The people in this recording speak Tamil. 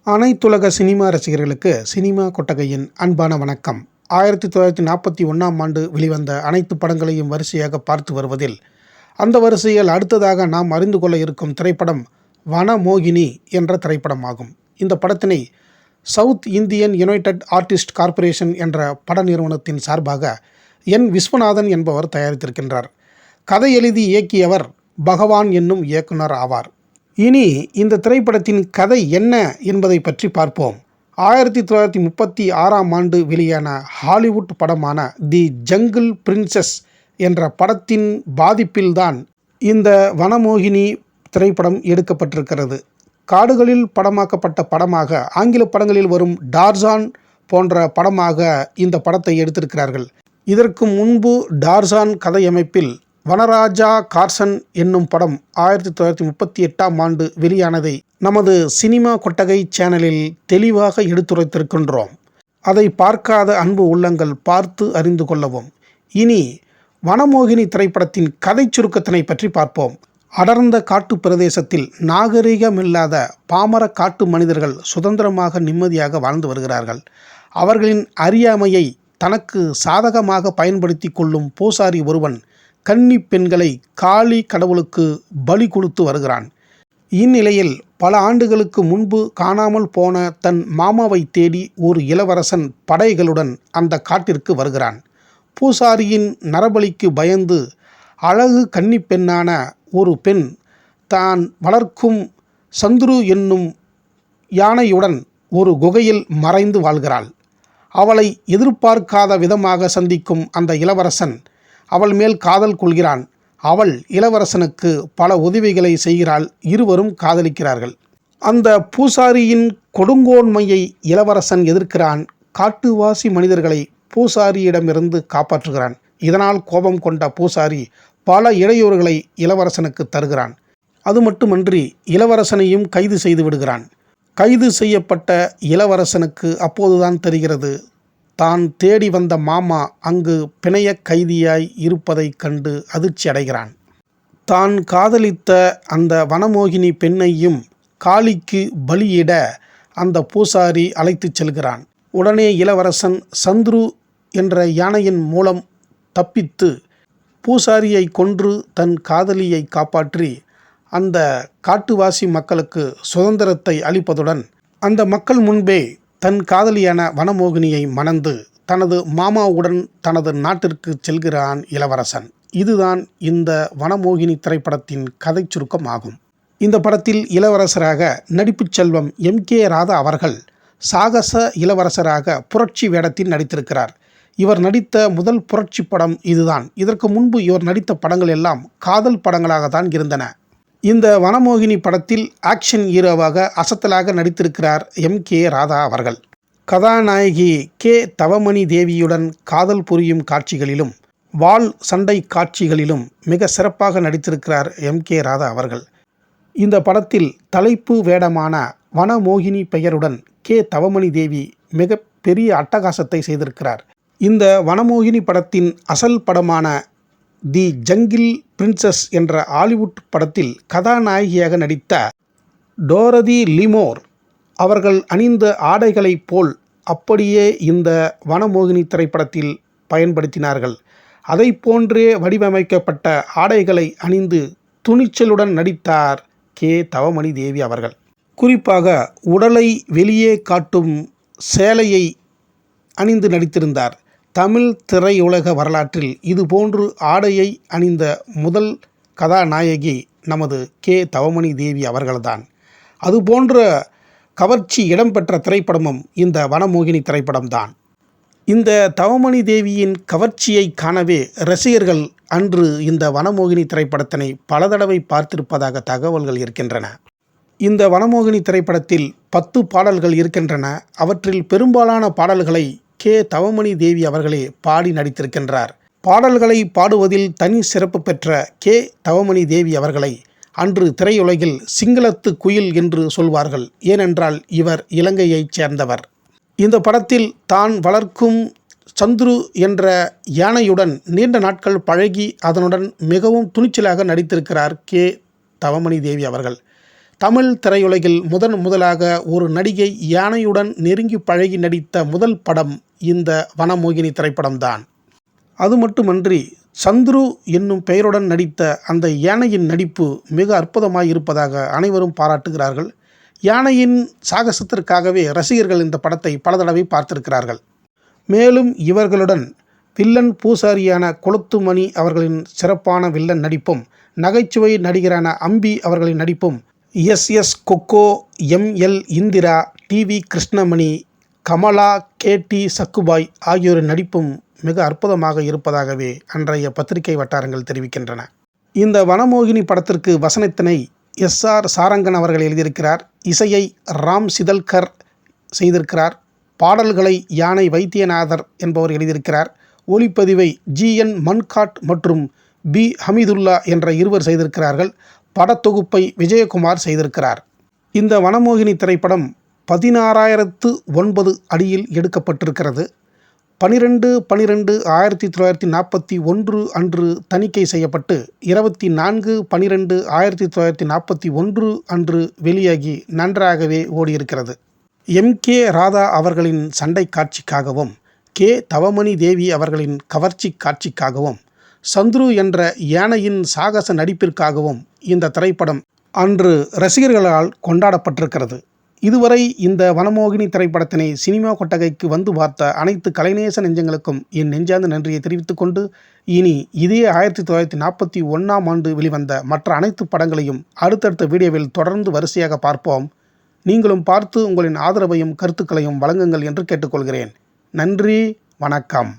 அனைத்துலக சினிமா ரசிகர்களுக்கு சினிமா கொட்டகையின் அன்பான வணக்கம். 1941ஆம் ஆண்டு வெளிவந்த அனைத்து படங்களையும் வரிசையாக பார்த்து வருவதில், அந்த வரிசையில் அடுத்ததாக நாம் அறிந்து கொள்ள இருக்கும் திரைப்படம் வனமோகினி என்ற திரைப்படமாகும். இந்த படத்தினை சவுத் இந்தியன் யுனைடெட் ஆர்டிஸ்ட் கார்ப்பரேஷன் என்ற பட நிறுவனத்தின் சார்பாக என். விஸ்வநாதன் என்பவர் தயாரித்திருக்கின்றார். கதை எழுதி இயக்கியவர் பகவான் என்னும் இயக்குனர் ஆவார். இனி இந்த திரைப்படத்தின் கதை என்ன என்பதை பற்றி பார்ப்போம். 1936ஆம் ஆண்டு வெளியான ஹாலிவுட் படமான தி ஜங்கிள் பிரின்சஸ் என்ற படத்தின் பாதிப்பில்தான் இந்த வனமோகினி திரைப்படம் எடுக்கப்பட்டிருக்கிறது. காடுகளில் படமாக்கப்பட்ட படமாக ஆங்கில படங்களில் வரும் டார்சான் போன்ற படமாக இந்த படத்தை எடுத்திருக்கிறார்கள். இதற்கு முன்பு டார்சான் கதையமைப்பில் வனராஜா கார்சன் என்னும் படம் 1938ஆம் ஆண்டு வெளியானதை நமது சினிமா கொட்டகை சேனலில் தெளிவாக எடுத்துரைத்திருக்கின்றோம். அதை பார்க்காத அன்பு உள்ளங்கள் பார்த்து அறிந்து கொள்ளவும். இனி வனமோகினி திரைப்படத்தின் கதை சுருக்கத்தினை பற்றி பார்ப்போம். அடர்ந்த காட்டு பிரதேசத்தில் நாகரிகமில்லாத பாமர காட்டு மனிதர்கள் சுதந்திரமாக நிம்மதியாக வாழ்ந்து வருகிறார்கள். அவர்களின் அறியாமையை தனக்கு சாதகமாக பயன்படுத்தி கொள்ளும் பூசாரி ஒருவன் கன்னி பெண்களை காளி கடவுளுக்கு பலி கொடுத்து வருகிறான். இந்நிலையில் பல ஆண்டுகளுக்கு முன்பு காணாமல் போன தன் மாமாவை தேடி ஒரு இளவரசன் படைகளுடன் அந்த காட்டிற்கு வருகிறான். பூசாரியின் நரபலிக்கு பயந்து அழகு கன்னி பெண்ணான ஒரு பெண் தான் வளர்க்கும் சந்துரு என்னும் யானையுடன் ஒரு குகையில் மறைந்து வாழ்கிறாள். அவளை எதிர்பார்க்காத விதமாக சந்திக்கும் அந்த இளவரசன் அவள் மேல் காதல் கொள்கிறான். அவள் இளவரசனுக்கு பல உதவிகளை செய்கிறாள். இருவரும் காதலிக்கிறார்கள். அந்த பூசாரியின் கொடுங்கோன்மையை இளவரசன் எதிர்க்கிறான். காட்டுவாசி மனிதர்களை பூசாரியிடமிருந்து காப்பாற்றுகிறான். இதனால் கோபம் கொண்ட பூசாரி பல இடையூறுகளை இளவரசனுக்கு தருகிறான். அது மட்டுமன்றி இளவரசனையும் கைது செய்து விடுகிறான். கைது செய்யப்பட்ட இளவரசனுக்கு அப்போதுதான் தெரிகிறது, தான் தேடி வந்த மாமா அங்கு பிணைய கைதியாய் இருப்பதைக் கண்டு அதிர்ச்சி அடைகிறான். தான் காதலித்த அந்த வனமோகினி பெண்ணையும் காளிக்கு பலியிட அந்த பூசாரி அழைத்துச் செல்கிறான். உடனே இளவரசன் சந்துரு என்ற யானையின் மூலம் தப்பித்து பூசாரியை கொன்று தன் காதலியை காப்பாற்றி அந்த காட்டுவாசி மக்களுக்கு சுதந்திரத்தை அளிப்பதுடன் அந்த மக்கள் முன்பே தன் காதலியான வனமோகினியை மணந்து தனது மாமாவுடன் தனது நாட்டிற்கு செல்கிறான் இளவரசன். இதுதான் இந்த வனமோகினி திரைப்படத்தின் கதை சுருக்கம் ஆகும். இந்த படத்தில் இளவரசராக நடிப்புச் செல்வம் M.K. ராதா அவர்கள் சாகச இளவரசராக புரட்சி வேடத்தில் நடித்திருக்கிறார். இவர் நடித்த முதல் புரட்சி படம் இதுதான். இதற்கு முன்பு இவர் நடித்த படங்கள் எல்லாம் காதல் படங்களாகத்தான் இருந்தன. இந்த வனமோகினி படத்தில் ஆக்ஷன் ஹீரோவாக அசத்தலாக நடித்திருக்கிறார் M.K. ராதா அவர்கள். கதாநாயகி கே. தவமணி தேவியுடன் காதல் புரியும் காட்சிகளிலும் வாள் சண்டை காட்சிகளிலும் மிக சிறப்பாக நடித்திருக்கிறார் M.K. ராதா அவர்கள். இந்த படத்தில் தலைப்பு வேடமான வனமோகினி பெயருடன் கே. தவமணி தேவி மிக பெரிய அட்டகாசத்தை செய்திருக்கிறார். இந்த வனமோகினி படத்தின் அசல் படமான தி ஜங்கிள் பிரின்சஸ் என்ற ஹாலிவுட் படத்தில் கதாநாயகியாக நடித்த டோரதி லிமோர் அவர்கள் அணிந்த ஆடைகளைப் போல் அப்படியே இந்த வனமோகினி திரைப்படத்தில் பயன்படுத்தினார்கள். அதை போன்றே வடிவமைக்கப்பட்ட ஆடைகளை அணிந்து துணிச்சலுடன் நடித்தார் கே. தவமணி தேவி அவர்கள். குறிப்பாக உடலை வெளியே காட்டும் சேலையை அணிந்து நடித்திருந்தார். தமிழ் திரையுலக வரலாற்றில் இதுபோன்று ஆடையை அணிந்த முதல் கதாநாயகி நமது கே. தவமணி தேவி அவர்கள்தான். அதுபோன்ற கவர்ச்சி இடம்பெற்ற திரைப்படமும் இந்த வனமோகினி திரைப்படம்தான். இந்த தவமணி தேவியின் கவர்ச்சியை காணவே ரசிகர்கள் அன்று இந்த வனமோகினி திரைப்படத்தினை பல தடவை பார்த்திருப்பதாக தகவல்கள் இருக்கின்றன. இந்த வனமோகினி திரைப்படத்தில் 10 பாடல்கள் இருக்கின்றன. அவற்றில் பெரும்பாலான பாடல்களை கே. தவமணி தேவி அவர்களே பாடி நடித்திருக்கின்றார். பாடல்களை பாடுவதில் தனி சிறப்பு பெற்ற கே. தவமணி தேவி அவர்களை அன்று திரையுலகில் சிங்களத்து குயில் என்று சொல்வார்கள். ஏனென்றால் இவர் இலங்கையைச் சேர்ந்தவர். இந்த படத்தில் தான் வளர்க்கும் சந்துரு என்ற யானையுடன் நீண்ட நாட்கள் பழகி அதனுடன் மிகவும் துணிச்சலாக நடித்திருக்கிறார் கே. தவமணி தேவி அவர்கள். தமிழ் திரையுலகில் முதலாக ஒரு நடிகை யானையுடன் நெருங்கி பழகி நடித்த முதல் படம் இந்த வனமோகினி திரைப்படம்தான். அது மட்டுமன்றி சந்துரு என்னும் பெயருடன் நடித்த அந்த யானையின் நடிப்பு மிக அற்புதமாய் இருப்பதாக அனைவரும் பாராட்டுகிறார்கள். யானையின் சாகசத்திற்காகவே ரசிகர்கள் இந்த படத்தை பல தடவை பார்த்திருக்கிறார்கள். மேலும் இவர்களுடன் வில்லன் பூசாரியான கொளுத்துமணி அவர்களின் சிறப்பான வில்லன் நடிப்பும், நகைச்சுவை நடிகரான அம்பி அவர்களின் நடிப்பும், S Kokko, ML Indira, TV Krishnamani, Kamala, KD Sakkubai ஆகியோரின் நடிப்பும் மிக அற்புதமாக இருப்பதாகவே அன்றைய பத்திரிகை வட்டாரங்கள் தெரிவிக்கின்றன. இந்த வனமோகினி படத்திற்கு வசனத்தினை எஸ்.ஆர். சாரங்கன் அவர்கள் எழுதியிருக்கிறார். இசையை ராம் சிதல்கர் செய்திருக்கிறார். பாடல்களை யானை வைத்தியநாதர் என்பவர் எழுதியிருக்கிறார். ஒளிப்பதிவை ஜி.என். மன்காட் மற்றும் பி. ஹமீதுல்லா என்ற இருவர் செய்திருக்கிறார்கள். படத்தொகுப்பை விஜயகுமார் செய்திருக்கிறார். இந்த வனமோகினி திரைப்படம் 16,009 அடியில் எடுக்கப்பட்டிருக்கிறது. 12/12/1941 அன்று தணிக்கை செய்யப்பட்டு 24/12/1941 அன்று வெளியாகி நன்றாகவே ஓடியிருக்கிறது. எம்.கே. ராதா அவர்களின் சண்டை காட்சிக்காகவும், கே. தவமணி தேவி அவர்களின் கவர்ச்சி காட்சிக்காகவும், சந்துரு என்ற யானையின் சாகச நடிப்பிற்காகவும் இந்த திரைப்படம் அன்று ரசிகர்களால் கொண்டாடப்பட்டிருக்கிறது. இதுவரை இந்த வனமோகினி திரைப்படத்தினை சினிமா கொட்டகைக்கு வந்து பார்த்த அனைத்து கலைநேச நெஞ்சங்களுக்கும் என் நெஞ்சார்ந்த நன்றியை தெரிவித்துக் கொண்டு, இனி இதே 1941 ஆண்டு வெளிவந்த மற்ற அனைத்து படங்களையும் அடுத்தடுத்த வீடியோவில் தொடர்ந்து வரிசையாக பார்ப்போம். நீங்களும் பார்த்து உங்களின் ஆதரவையும் கருத்துக்களையும் வழங்குங்கள் என்று கேட்டுக்கொள்கிறேன். நன்றி, வணக்கம்.